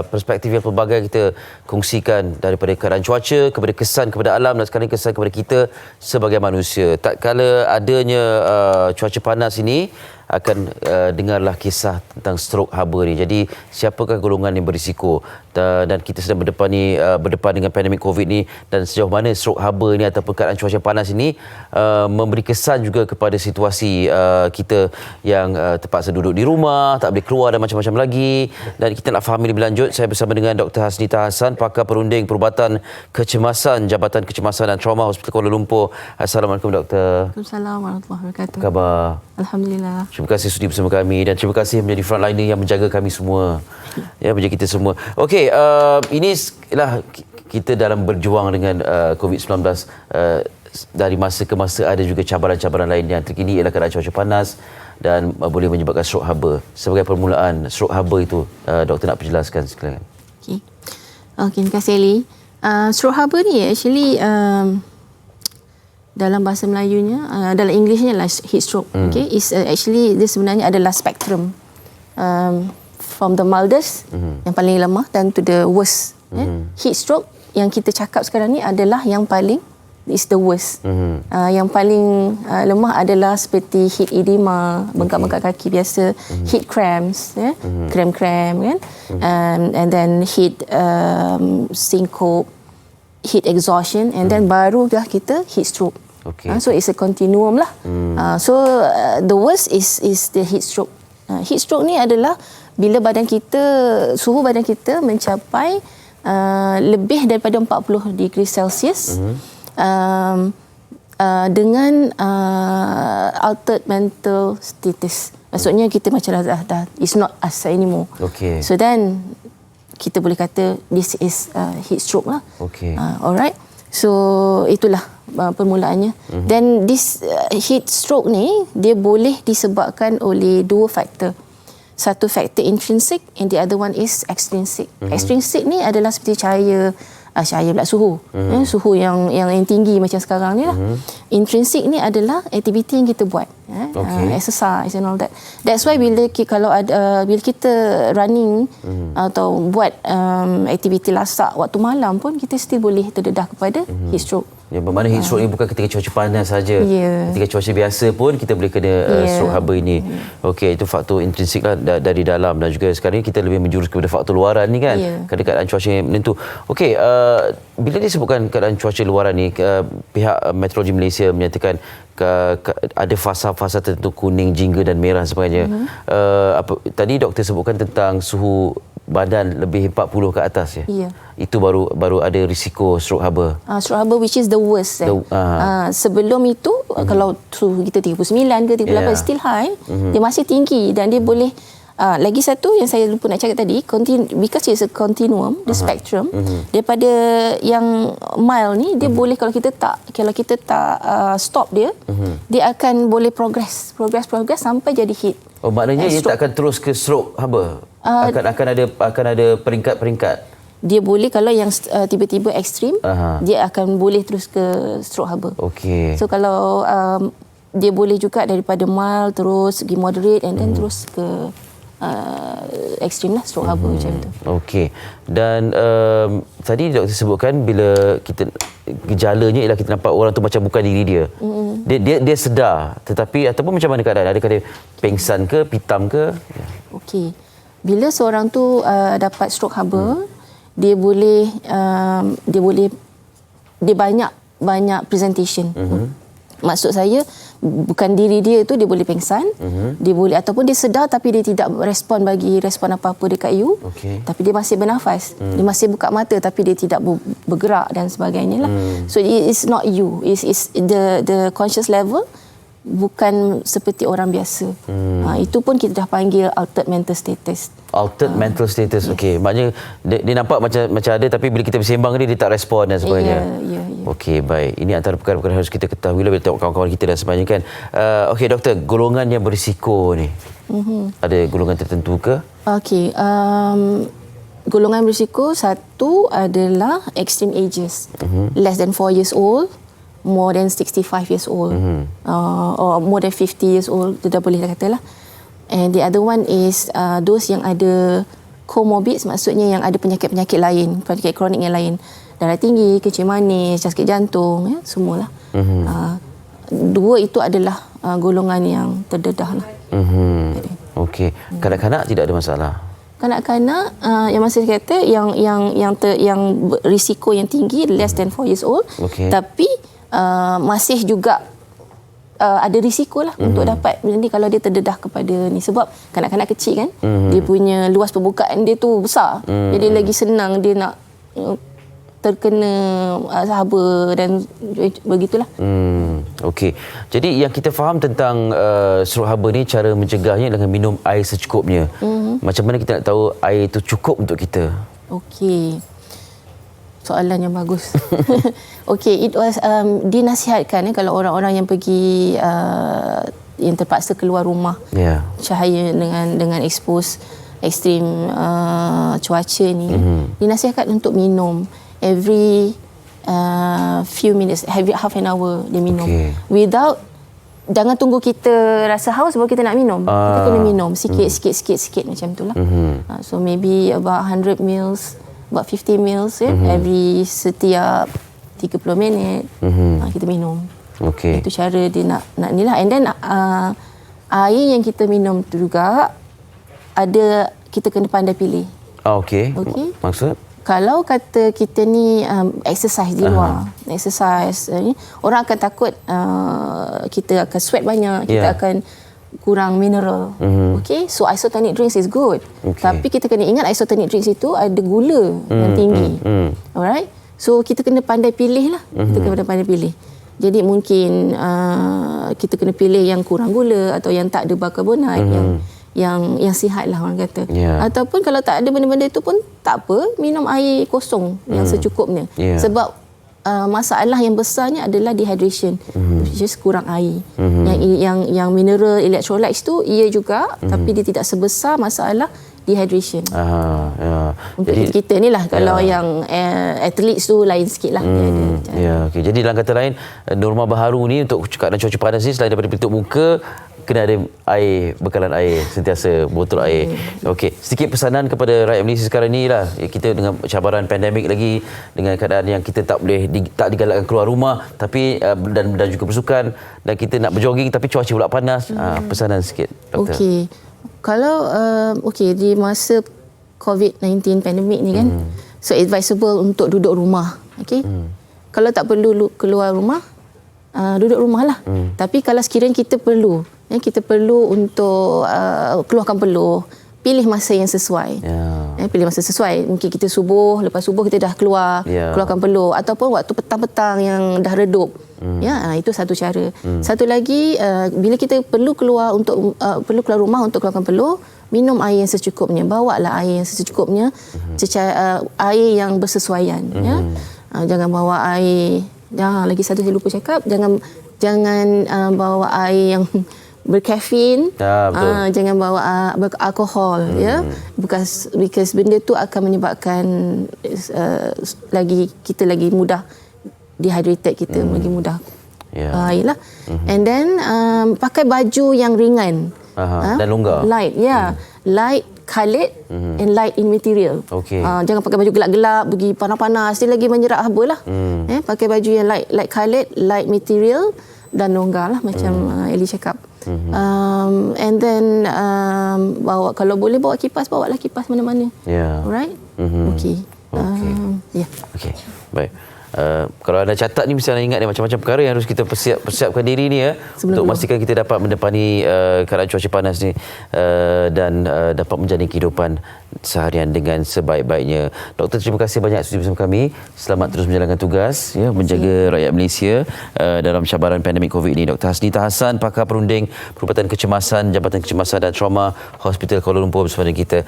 perspektif yang pelbagai kita kongsikan, daripada keadaan cuaca kepada kesan kepada alam dan sekarang kesan kepada kita sebagai manusia. Tak kala adanya cuaca panas ini, akan dengarlah kisah tentang strok haba ni. Jadi siapakah golongan yang berisiko, dan kita sedang berdepan dengan pandemik COVID ni, dan sejauh mana strok haba ni ataupun keadaan cuaca panas ini memberi kesan juga kepada situasi kita yang terpaksa duduk di rumah, tak boleh keluar dan macam-macam lagi. Dan kita nak fahami lebih lanjut, saya bersama dengan Dr. Hasnita Hassan, pakar perunding perubatan kecemasan Jabatan Kecemasan dan Trauma Hospital Kuala Lumpur. Assalamualaikum doktor. Waalaikumsalam warahmatullahi wabarakatuh. Apa khabar? Alhamdulillah. Terima kasih sudi bersama kami dan terima kasih menjadi frontliner yang menjaga kami semua. Ya, menjaga kita semua. Okey, inilah kita dalam berjuang dengan COVID-19. Dari masa ke masa ada juga cabaran-cabaran lain. Yang terkini ialah keadaan cuaca panas dan boleh menyebabkan strok haba. Sebagai permulaan, strok haba itu doktor nak perjelaskan sekalian. Okey, terima kasih Ali. Strok haba ni actually dalam bahasa Melayunya, dalam Englishnya lah heat stroke. Okay, is actually dia sebenarnya adalah spektrum from the mildest yang paling lemah dan to the worst. Heat stroke yang kita cakap sekarang ni adalah yang paling is the worst. Yang paling lemah adalah seperti heat edema, bengkak-bengkak kaki biasa, heat cramps, kram-kram kan, and then heat syncope, heat exhaustion, and then baru dah kita heat stroke. Okay. So it's a continuum lah. The worst is the heat stroke. Heat stroke ni adalah bila suhu badan kita mencapai lebih daripada 40 degree Celsius dengan altered mental status. Maksudnya kita macam dah it's not us anymore. Okay. So then kita boleh kata this is heat stroke lah. Okay. Alright. So itulah permulaannya. Then this heat stroke ni dia boleh disebabkan oleh dua faktor. Satu faktor intrinsic and the other one is extrinsic. Extrinsic ni adalah seperti cahaya pula suhu. Suhu yang tinggi macam sekarang ni lah. Intrinsic ni adalah aktiviti yang kita buat. Exercise and all that. That's why bila kita running atau buat aktiviti lasak waktu malam pun kita still boleh terdedah kepada heat stroke. Ya, bermakna heat stroke ini bukan ketika cuaca panas saja. Ketika cuaca biasa pun kita boleh kena stroke haba ini. Okey, itu faktor intrinsik lah dari dalam, dan juga sekarang ini kita lebih menjurus kepada faktor luaran ni kan. Keadaan cuaca yang menentu. Okey, bila disebutkan keadaan cuaca luaran ni, pihak Meteorologi Malaysia menyatakan ada fasa-fasa tertentu, kuning, jingga dan merah sebagainya. Tadi doktor sebutkan tentang suhu badan lebih 40 ke atas ya. Itu baru ada risiko stroke haba. Stroke haba which is the worst. Sebelum itu kalau suhu kita 39 ke 38 still high, dia masih tinggi dan dia boleh lagi satu yang saya lupa nak cakap tadi, because it's a continuum, the spectrum, daripada yang mild ni dia boleh kalau kita tak stop dia, dia akan boleh progress sampai jadi heat. Oh, maknanya dia tak akan terus ke stroke haba. Akan ada peringkat-peringkat. Dia boleh kalau yang tiba-tiba ekstrim, dia akan boleh terus ke stroke haba. Okey. So kalau dia boleh juga daripada mild terus pergi moderate and then terus ke ekstrim lah, stroke haba macam tu. Okey. Dan tadi doktor sebutkan bila kita gejalanya ialah kita nampak orang tu macam bukan diri dia. Dia sedar, tetapi ataupun macam mana keadaan? Adakah dia pengsan ke, pitam ke? Okey. Bila seorang tu dapat stroke haba, dia banyak presentation. Maksud saya bukan diri dia tu dia boleh pengsan, dia boleh ataupun dia sedar tapi dia tidak respon apa-apa dekat you. Tapi dia masih bernafas, dia masih buka mata tapi dia tidak bergerak dan sebagainya lah. So it is not you, is the conscious level bukan seperti orang biasa. Itu pun kita dah panggil altered mental status. Altered mental status. Okey, maknanya dia nampak macam ada tapi bila kita bersembang dia tak respon dan sebagainya. Okey, baik. Ini antara perkara-perkara harus kita ketahui bila tengok kawan-kawan kita dan sebagainya kan. Okey doktor, golongan yang berisiko ni. Ada golongan tertentu ke? Okey, golongan berisiko satu adalah extreme ages. Less than 4 years old, more than 65 years old, or more than 50 years old, tu dah boleh katalah. And the other one is those yang ada comorbid maksudnya yang ada penyakit-penyakit lain, penyakit kronik yang lain. Darah tinggi, kencing manis, sakit jantung, ya, semualah. Dua itu adalah golongan yang terdedah lah. Okey. Kanak-kanak tidak ada masalah. Kanak-kanak yang masih kata yang risiko yang tinggi less than 4 years old, tapi masih juga ada risiko lah untuk dapat ni kalau dia terdedah kepada ni, sebab kanak-kanak kecil kan, dia punya luas permukaan dia tu besar, jadi lagi senang dia nak terkena haba dan begitulah. Okey. Jadi yang kita faham tentang stroke haba ni, cara mencegahnya dengan minum air secukupnya. Macam mana kita nak tahu air itu cukup untuk kita? Okey. Soalan yang bagus. Okey, it was dinasihatkan kalau orang-orang yang pergi yang terpaksa keluar rumah. Cahaya dengan expose ekstrim cuaca ni, dinasihatkan untuk minum every few minutes, every half an hour dia minum. Without, jangan tunggu kita rasa haus baru kita nak minum. Kita kena minum sikit macam itulah. So maybe about 100 mils, about 50 mils every setiap 30 minit kita minum. Itu cara dia nak ni lah. And then air yang kita minum tu juga ada, kita kena pandai pilih. Okey. Maksud? Kalau kata kita ni exercise di luar, exercise orang akan takut kita akan sweat banyak, kita akan kurang mineral. Okey, so isotonic drinks is good. Tapi kita kena ingat isotonic drinks itu ada gula yang tinggi. Alright? So kita kena pandai pilih lah. Kita kena pandai pilih. Jadi mungkin kita kena pilih yang kurang gula atau yang tak ada bikarbonat, yang sihat lah orang kata. Ataupun kalau tak ada benda-benda itu pun tak apa, minum air kosong yang secukupnya. Sebab masalah yang besarnya adalah dehydration, just kurang air. Yang mineral electrolytes tu ia juga, tapi dia tidak sebesar masalah dehydration. Untuk kita ni lah, kalau yang athletes tu lain sikit lah. Okay. Jadi dalam kata lain, norma baharu ni untuk keadaan cuaca panas ni, selain daripada pelitup muka, kena ada air, bekalan air, sentiasa botol air. Okey, sedikit pesanan kepada rakyat Malaysia sekarang ni lah. Kita dengan cabaran pandemik lagi, dengan keadaan yang kita tak boleh tak digalakkan keluar rumah, tapi dan juga bersukan, dan kita nak berjoging tapi cuaca pula panas. Pesanan sikit, Doktor. Okey. Kalau di masa COVID-19 pandemik ni kan, so advisable untuk duduk rumah. Okey. Kalau tak perlu keluar rumah, duduk rumah lah. Tapi kalau sekiranya kita perlu untuk keluarkan peluh, pilih masa yang sesuai. Pilih masa sesuai. Mungkin kita lepas subuh kita dah keluarkan peluh, ataupun waktu petang-petang yang dah redup. Itu satu cara. Satu lagi, bila kita perlu keluar rumah untuk keluarkan peluh, minum air yang secukupnya. Bawalah air yang secukupnya, air yang bersesuaian. Jangan bawa air. Lagi satu saya lupa cakap, jangan bawa air yang berkafein, jangan bawa alkohol, because benda tu akan menyebabkan kita lagi mudah dehydrated, kita lagi mudah airlah. And then pakai baju yang ringan dan longgar, light, light coloured and light in material. Jangan pakai baju gelap-gelap pergi panas-panas, dia lagi menyerap haba lah. Pakai baju yang light coloured, light material dan longgar lah, macam Ellie cakap. And then kalau boleh bawa kipas, bawalah kipas mana-mana. Alright? Okey. Baik. Kalau anda catat ni, mesti anda ingat ni macam-macam perkara yang harus kita persiapkan diri ni untuk memastikan kita dapat mendepani keadaan cuaca panas ni dan dapat menjalani kehidupan seharian dengan sebaik-baiknya. Doktor, terima kasih banyak sudi bersama kami. Selamat terus menjalankan tugas menjaga rakyat Malaysia dalam cabaran pandemik Covid ini. Dr. Hasnita Hassan, pakar perunding perubatan kecemasan Jabatan Kecemasan dan Trauma Hospital Kuala Lumpur bersama dengan kita.